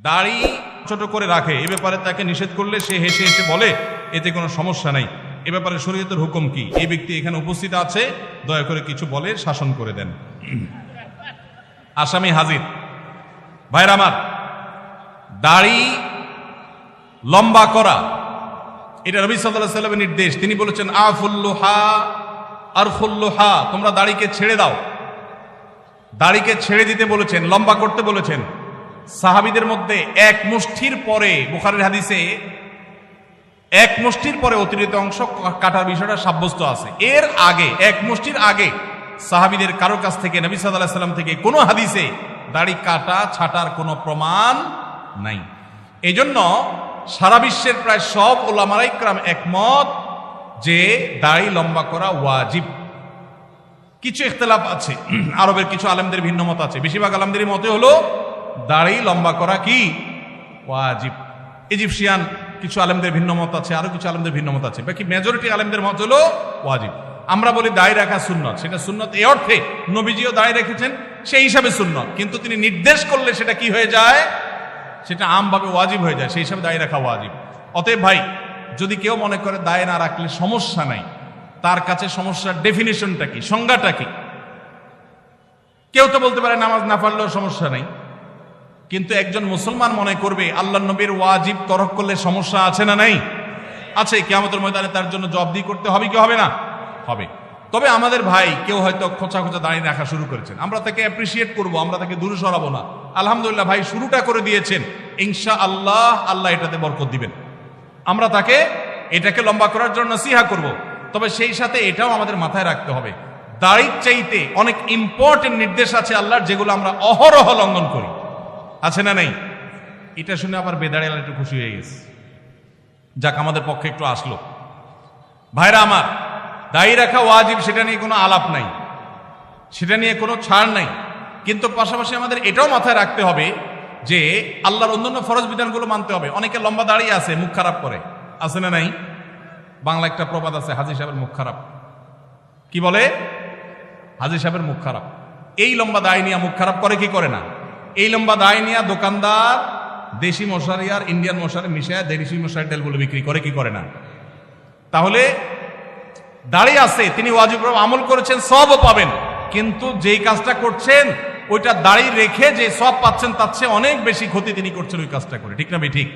দাড়ি ছোট করে রাখে, এ ব্যাপারে তাকে নিষেধ করলে সে হেসে হেসে বলে এতে কোনো সমস্যা নাই, এ ব্যাপারে শরীয়তের হুকুম কি? এই ব্যক্তি এখানে উপস্থিত আছে, দয়া করে কিছু বলে শাসন করে দেন। আসামি হাজির। ভাইরা আমার, দাড়ি লম্বা করা এটা নবী সাল্লাল্লাহু আলাইহি ওয়াসাল্লামের নির্দেশ। তিনি বলেছেন আফুল্লুহা আরফুল্লুহা, তোমরা দাড়িকে ছেড়ে দাও। দাড়িকে ছেড়ে দিতে বলেছেন, লম্বা করতে বলেছেন। সাহাবীদের মধ্যে এক মুষ্টির পরে, বুখারীর হাদিসে এক মুষ্টির পরে অতিরিক্ত অংশ কাটার বিষয়টা সাব্যস্ত আছে। এর আগে, এক মুষ্টির আগে সাহাবীদের কারো কাছ থেকে, নবী সাল্লাল্লাহু আলাইহি ওয়াসাল্লাম থেকে কোনো হাদিসে দাড়ি কাটা ছাটার কোনো প্রমাণ নাই। এই জন্য সারা বিশ্বের প্রায় সব উলামায়ে ইকরাম একমত যে দাড়ি লম্বা করা ওয়াজিব। কিছু ইখতিলাফ আছে, আরবের কিছু আলেমদের ভিন্ন মত আছে। বেশিরভাগ আলেমদের মতে হলো দাড়ি লম্বা করা কি ওয়াজিব। ইজিপশিয়ান কিছু আলেমদের ভিন্ন মত আছে, আরো কিছু আলেমদের ভিন্ন মত আছে। বাকি মেজরিটি আলেমদের মত হলো ওয়াজিব। আমরা বলি দাড়ি রাখা সুন্নত, সেটা সুন্নত এই অর্থে নবীজিও দাড়ি রেখেছেন, সেই হিসাবে সুন্নত। কিন্তু তিনি নির্দেশ করলে সেটা কি হয়ে যায়? সেটা আমভাবে ওয়াজিব হয়ে যায়, সেই হিসাবে দাড়ি রাখা ওয়াজিব। অতএব ভাই, যদি কেউ মনে করে দাড়ি না রাখলে সমস্যা নাই, তার কাছে সমস্যার ডেফিনিশনটা কি, সংজ্ঞাটা কি? কেউ তো বলতে পারে নামাজ না পড়লেও সমস্যা নাই, কিন্তু একজন মুসলমান মনে করবে আল্লাহর নবীর ওয়াজিব তরক করলে সমস্যা আছে না নাই? আছে। কিয়ামতের ময়দানে তার জন্য জবাবদিহি করতে হবে কি হবে না? হবে। তবে আমাদের ভাই কেউ হয়তো খোঁচা খোঁচা দাঁড়িয়ে রাখা শুরু করেছেন, আমরা তাকে অ্যাপ্রিসিয়েট করব, আমরা তাকে দূরে সরাবো না। আলহামদুলিল্লাহ ভাই শুরুটা করে দিয়েছেন, ইনশাআল্লাহ আল্লাহ এটাতে বরকত দিবেন। আমরা তাকে এটাকে লম্বা করার জন্য নসিহা করব। তবে সেই সাথে এটাও আমাদের মাথায় রাখতে হবে, দাড়ির চাইতে অনেক ইম্পর্টেন্ট নির্দেশ আছে আল্লাহর, যেগুলো আমরা অহরহ লঙ্ঘন করি। আছে না নেই? এটা শুনে আবার বেদাড়িয়ালা একটু খুশি হয়ে গেছে, যাক আমাদের পক্ষে একটু আসলো। ভাইরা আমার, দাড়ি রাখা ওয়াজিব, সেটা নিয়ে কোনো আলাপ নাই, সেটা নিয়ে কোনো ছাড় নাই। কিন্তু পাশাপাশি আমাদের এটাও মাথায় রাখতে হবে যে আল্লাহর অন্যান্য ফরজ বিধানগুলো মানতে হবে। অনেকে লম্বা দাঁড়িয়ে আছে, মুখ খারাপ করে, আছে না নাই? বাংলা একটা প্রবাদ আছে, হাজী সাহেবের মুখ খারাপ। কি বলে? হাজী সাহেবের মুখ খারাপ। এই লম্বা দাড়ি নিয়ে মুখ খারাপ করে কি করে না? এই লম্বা দাড়ি নিয়ে দোকানদার দেশি মশারি আর ইন্ডিয়ান মশারি মিশায় দেশি মশারি তেলগুলো বিক্রি করে কি করে না? তাহলে দাড়ি আছে, তিনি ওয়াজিব আমল করেছেন, সবও পাবেন। কিন্তু যেই কাজটা করছেন ওইটা দাড়ি রেখে যে সব পাচ্ছেন তার চেয়ে অনেক বেশি ক্ষতি তিনি করছেন ওই কাজটা করে, ঠিক না ঠিক?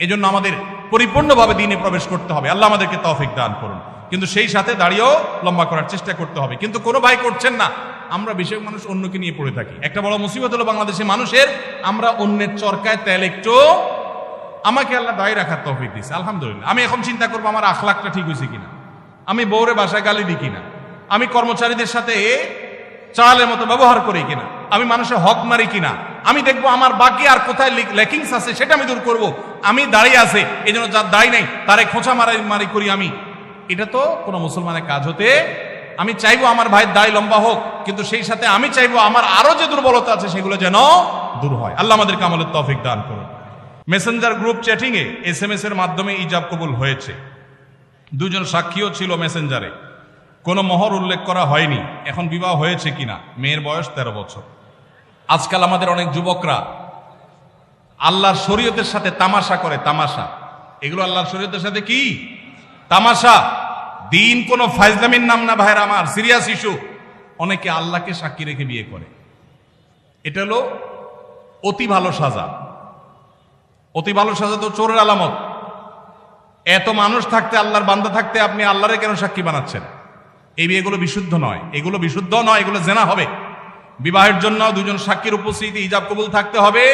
এই জন্য আমাদের পরিপূর্ণভাবে দ্বীনে প্রবেশ করতে হবে। আল্লাহ আমাদেরকে তৌফিক দান করুন। কিন্তু সেই সাথে দাড়িও লম্বা করার চেষ্টা করতে হবে। কিন্তু কোনো ভাই করছেন না, আমরা বেশিরভাগ মানুষ অন্যকে নিয়ে পড়ে থাকি। একটা বড় মুসিবত হলো বাংলাদেশের মানুষের, আমরা অন্যের চরকায় তেল একটু। আমাকে আল্লাহ দাড়ি রাখার তৌফিক দিয়েছে, আলহামদুলিল্লাহ। আমি এখন চিন্তা করবো আমার আখলাকটা ঠিক হয়েছে কিনা, আমি বউরে বাসায় গালি দিই কিনা, আমি কর্মচারীদের সাথে চালের মতো ব্যবহার করি কিনা, আমি মানুষের হক মারি কিনা, আমি দেখবো আমার বাকি আর কোথায় ল্যাকিংস আছে সেটা আমি দূর করব। আমি দাঁড়িয়ে আছে, এই জন্য যার দাড়ি নেই তারে খোঁচা মারি করি আমি। এটা তো কোনো মুসলমানের কাজ হতে। আমি চাইবো আমার ভাইয়ের দাড়ি লম্বা হোক, কিন্তু সেই সাথে আমি চাইবো আমার আরো যে দুর্বলতা আছে সেগুলো যেন দূর হয়। আল্লাহ আমাদেরকে আমলের তৌফিক দান করুন। মেসেঞ্জার গ্রুপ চ্যাটিং এ SMS এর মাধ্যমে ইজাব কবুল হয়েছে। দুজন সাক্ষীও ছিল মেসেঞ্জারে, কোনো মোহর উল্লেখ করা হয়নি। এখন বিবাহ হয়েছে কিনা? মেয়ের বয়স 13 বছর। আজকাল আমাদের অনেক যুবকরা আল্লাহর শরীয়তের সাথে তামাশা করে। তামাশা, এগুলো আল্লাহর শরীয়তের সাথে কি তামাশা? দিন কোনো ফাজলামির নাম না ভাইরা আমার, সিরিয়াস ইস্যু। অনেকে আল্লাহকে সাক্ষী রেখে বিয়ে করে। এটা হলো অতি ভালো সাজা। অতি ভালো সাজা তো চোরের আলামত। এত মানুষ থাকতে, আল্লাহর বান্দা থাকতে আপনি আল্লাহরে কেন সাক্ষী বানাচ্ছেন? এই বিয়েগুলো বিশুদ্ধ নয়, এগুলো বিশুদ্ধ নয়, এগুলো জেনা হবে। বিবাহের জন্য দুজন সাক্ষীর উপস্থিতি, ইজাব কবুল থাকতে হবে।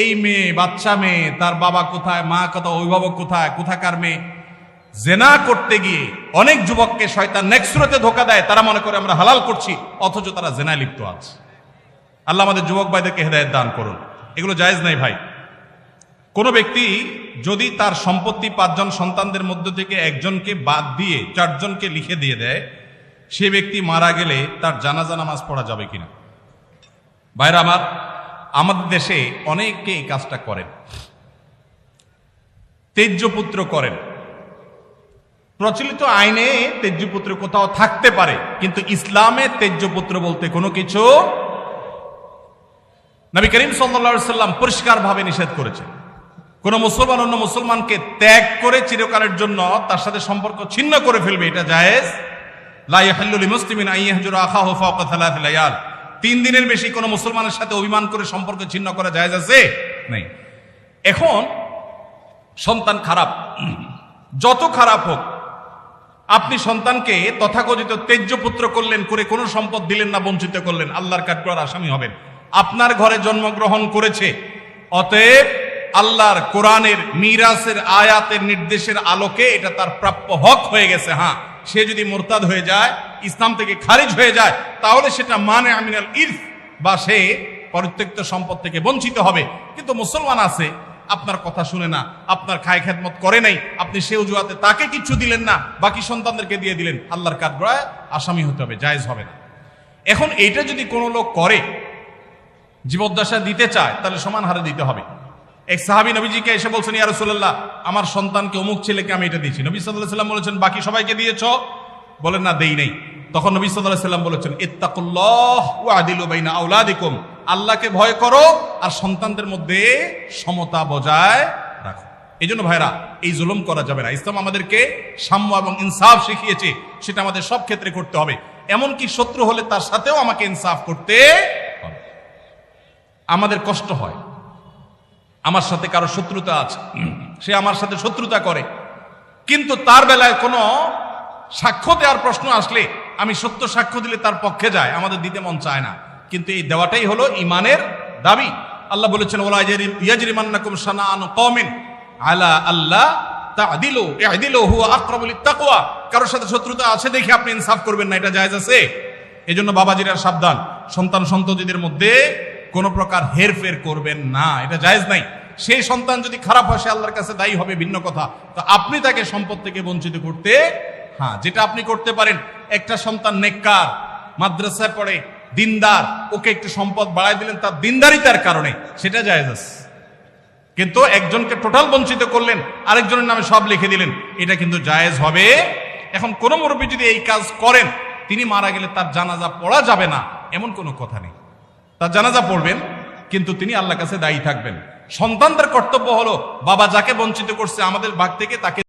এই মেয়ে, বাচ্চা মেয়ে, তার বাবা কোথায়, মা কোথায়, অভিভাবক কোথায়, কোথাকার মেয়ে, জেনা করতে গিয়ে অনেক যুবককে শয়তান নেক্সুরতে ধোকা দেয়। তারা মনে করে আমরা হালাল করছি, অথচ তারা জেনায় লিপ্ত আছে। আল্লাহ আমাদের যুবক ভাইদেরকে হেদায়েত দান করুন। এগুলো জায়েজ নাই ভাই। কোন ব্যক্তি যদি তার সম্পত্তি 5 জন সন্তানদের মধ্য থেকে একজনকে বাদ দিয়ে 4 জনকে লিখে দিয়ে দেয়, সে ব্যক্তি মারা গেলে তার জানাজা নামাজ পড়া যাবে কিনা? ভাইরা আমার, আমাদের দেশে অনেকে এই কাজটা করেন, তেজ্যপুত্র করেন। প্রচলিত আইনে তেজ্যপুত্র কোথাও থাকতে পারে, কিন্তু ইসলামে তেজ্যপুত্র বলতে কোনো কিছু নবী করিম সাল্লাল্লাহু আলাইহি সাল্লাম পরিষ্কারভাবে নিষেধ করেছেন, কোন মুসলমান অন্য মুসলমানকে ত্যাগ করে চিরকালের জন্য তার সাথে সম্পর্ক ছিন্ন করে ফেলবে, এটা জায়েজ। লা ইয়াহিল্লু লিমুসলিমিন আন ইয়াহজুরা আখাহু ফাওকা সালাসি লায়াল, 3 দিনের বেশি কোনো মুসলমানের সাথে অভিমান করে সম্পর্ক ছিন্ন করা জায়েজ আছে? নেই। এখন সন্তান খারাপ, যত খারাপ হোক, আপনি সন্তানকে তথাকথিত তেজ্য পুত্র করলেন, করে কোনো সম্পদ দিলেন না, বঞ্চিত করলেন, আল্লাহর কাঠগড়ার আসামি হবেন। আপনার ঘরে জন্মগ্রহণ করেছে, অতএব আল্লাহর কোরআনের মিরাসের আয়াতের নির্দেশের আলোকে এটা তার প্রাপ্য হক হয়ে গেছে। হ্যাঁ, সে যদি মুরতাদ হয়ে যায়, ইসলাম থেকে খারিজ হয়ে যায়, তাহলে সেটা মানে আমিনাল ইরফ, বা সে পরিত্যক্ত সম্পদ থেকে বঞ্চিত হবে। কিন্তু মুসলমান আছে, আপনার কথা শুনে না, আপনার খায় খেদমত করে নাই, আপনি সে অজুহাতে তাকে কিছু দিলেন না, বাকি সন্তানদেরকে দিয়ে দিলেন, আল্লাহর কাঠগড়ায় আসামি হতে হবে, জায়েজ হবে না। এখন এইটা যদি কোনো লোক করে, জীবদ্দশা দিতে চায়, তাহলে সমান হারে দিতে হবে। এক সাহাবী নবীজিকে এসে বলছেন, ইয়া রাসূলুল্লাহ, আমার সন্তানকে অমুক ছেলেকে আমি এটা দিয়েছি। নবী সাল্লাল্লাহু আলাইহি সাল্লাম বলেছেন, বাকি সবাইকে দিয়েছো? বলেন না, দেই নাই। তখন নবী সাল্লাল্লাহু আলাইহি সাল্লাম বলেছেন, ইত্তাকুল্লাহ ওয়া আদিলু বাইনা আওলাদিকুম, আল্লাহকে ভয় করো আর সন্তানদের মধ্যে সমতা বজায় রাখো। এই জন্য ভাইরা, এই জুলুম করা যাবে না। ইসলাম আমাদেরকে সাম্য এবং ইনসাফ শিখিয়েছে, সেটা আমাদের সব ক্ষেত্রে করতে হবে। এমনকি শত্রু হলে তার সাথেও আমাকে ইনসাফ করতে হবে। আমাদের কষ্ট হয়, আমার সাথে কারো শত্রুতা আছে, সে আমার সাথে শত্রুতা করে, কিন্তু তার বেলায় কোনো সাক্ষ্য দেওয়ার প্রশ্ন আসলে আমি সত্য সাক্ষ্য দিলে তার পক্ষে যায়, আমাদের দিতে মন চায় না। কিন্তু এই দেওয়াটাই হলো ইমানের দাবি। আল্লাহ বলেছেন, ওয়ালা ইয়াজরিমান্নাকুম শানাআনু কওমিন আলা আল্লাহ তা'দিলু ই'দিলু হুয়া আকরাবু লিত-তাকওয়া। কারোর সাথে শত্রুতা আছে দেখে আপনি ইনসাফ করবেন না, এটা জায়েজ আছে? এজন্য বাবাজিরা সাবধান, সন্তান সন্ততিদের মধ্যে কোন প্রকার হেরফের করবেন না, এটা জায়েজ নাই। সেই সন্তান যদি খারাপ হয়, সে আল্লাহর কাছে দায়ী হবে, ভিন্ন কথা। তো আপনি তাকে সম্পদ থেকে বঞ্চিত করতে, হ্যাঁ, যেটা আপনি করতে পারেন, একটা সন্তান নেককার, মাদ্রাসায় পড়ে, দিনদার, ওকে একটু সম্পদ বাড়াই দিলেন তার দিনদারিতার কারণে, সেটা জায়েজ আছে। কিন্তু একজনকে টোটাল বঞ্চিত করলেন, আরেকজনের নামে সব লিখে দিলেন, এটা কিন্তু জায়েজ হবে। এখন কোন মুরব্বী যদি এই কাজ করেন, তিনি মারা গেলে তার জানাজা পড়া যাবে না, এমন কোনো কথা নেই। তার জানাজা পড়বেন, কিন্তু তিনি আল্লাহর কাছে দায়ী থাকবেন। সন্তানদের কর্তব্য হলো, বাবা যাকে বঞ্চিত করছে আমাদের ভাগ থেকে তাকে